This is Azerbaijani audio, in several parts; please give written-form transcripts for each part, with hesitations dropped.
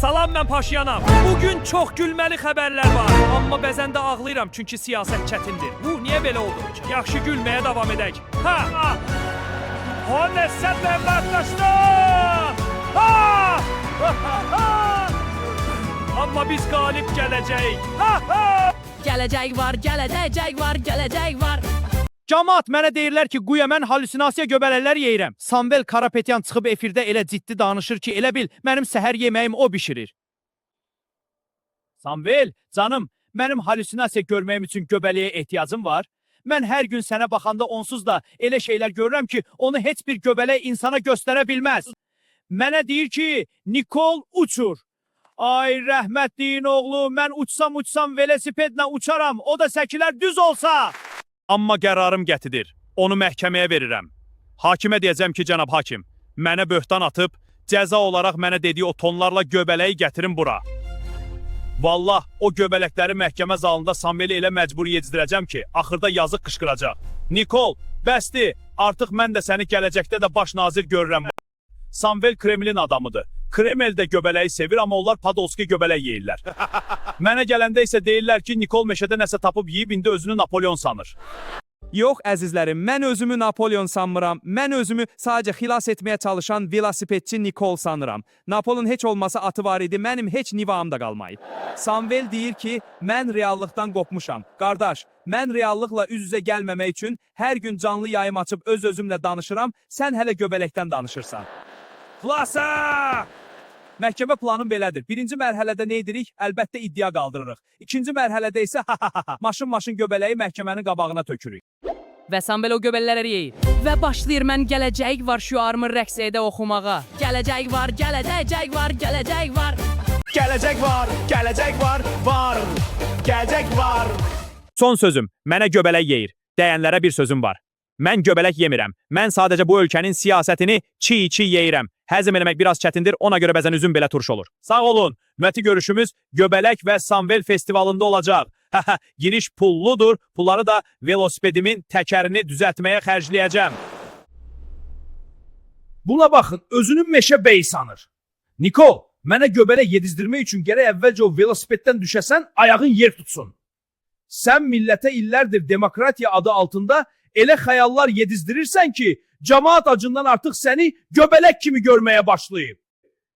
Salam, mən Paşyanam. Bugün çox gülməli xəbərlər var. Amma bəzən də ağlayıram çünki siyasət çətindir. Bu niyə belə oldu? Yaxşı gülməyə davam edək. Ha! Honest vətəndaşlar! Ha! Amma biz qalib gələcəyik. Gələcək var, gələcək var, gələcək var. Camaat mənə deyirlər ki, guya mən halüsinasiya göbələklər yeyirəm. Samvel Karapetyan çıxıb efirdə elə ciddi danışır ki, elə bil mənim səhər yeməyim o bişirir. Samvel, canım, mənim halüsinasiya görməyim üçün göbələyə ehtiyacım var. Mən hər gün sənə baxanda onsuz da elə şeylər görürəm ki, onu heç bir göbələk insana göstərə bilməz. Mənə deyir ki, Nikol uçur. Ay rəhmətliyin oğlu, mən uçsam velosipedlə uçaram, o da səkilər düz olsa. Amma qərarım qətidir. Onu məhkəməyə verirəm. Hakimə deyəcəm ki, cənab hakim, mənə böhtan atıb, cəza olaraq mənə dediyi o tonlarla göbələyi gətirin bura. Vallah, o göbələkləri məhkəmə zalında Samveli elə məcbur yedizdirəcəm ki, axırda yazıq qışqıracaq. Nikol, bəsdir, artıq mən də səni gələcəkdə də baş nazir görürəm. Samvel Kremlin adamıdır. Kreml də göbələyi sevir, amma onlar Podolski göbələk yeyirlər. Mənə gələndə isə deyirlər ki, Nikol meşədə nəsə tapıb yeyib, indi özünü Napolyon sanır. Yox əzizlərim, mən özümü Napolyon sanmıram. Mən özümü sadəcə xilas etməyə çalışan velosipedçi Nikol sanıram. Napolyon heç olmasa atı var idi, mənim heç nivam da qalmayıb. Samvel deyir ki, mən reallıqdan qopmuşam. Qardaş, mən reallıqla üz-üzə gəlməmək üçün hər gün canlı yayım açıb öz-özümlə danışıram, sən hələ göbələkdən danışırsan. Xulasa! Məhkəmə planım belədir. Birinci mərhələdə nə edirik? Əlbəttə iddia qaldırırıq. İkinci mərhələdə isə maşın göbələyi məhkəmənin qabağına tökürük. Və Samvel o göbəlləri yeyir. Və başlayır mən gələcək var şüarımı rəqs edə oxumağa. Gələcək var, gələcək var, gələcək var. Gələcək var, gələcək var, var. Gələcək var. Son sözüm, mənə göbələk yeyir. Deyənlərə bir sözüm var. Mən göbələk yemirəm. Mən sadəcə bu ölkənin siyasətini çiğ yeyirəm. Həzm eləmək biraz çətindir, ona görə bəzən üzüm belə turş olur. Sağ olun. Növbəti görüşümüz Göbələk və Samvel festivalında olacaq. Giriş pulludur. Pulları da velosipedimin təkərini düzəltməyə xərcləyəcəm. Buna baxın, özünü meşə beyi sanır. Nikol, mənə göbələk yedizdirmək üçün gərək əvvəlcə o velosipeddən düşəsən, ayağın yer tutsun. Sən millətə illərdir demokratiya adı altında elə xəyallar yedizdirirsən ki, camaat acından artıq səni göbələk kimi görməyə başlayıb.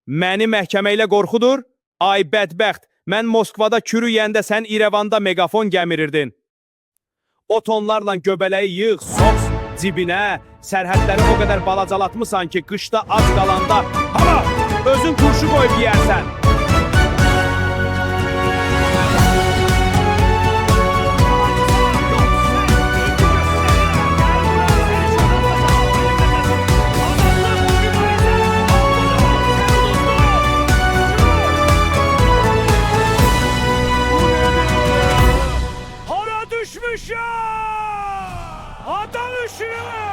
Məni məhkəmə ilə qorxudur? Ay bədbəxt, mən Moskvada kürü yəndə sən İrəvanda megafon gəmirirdin. O tonlarla göbələyi yığ, sok cibinə, sərhədləri o qədər balacalatmısan ki, qışda az qalanda, hava, özün turşu qoyub yiyərsən. Düşmüşüm! Adam üşüyor!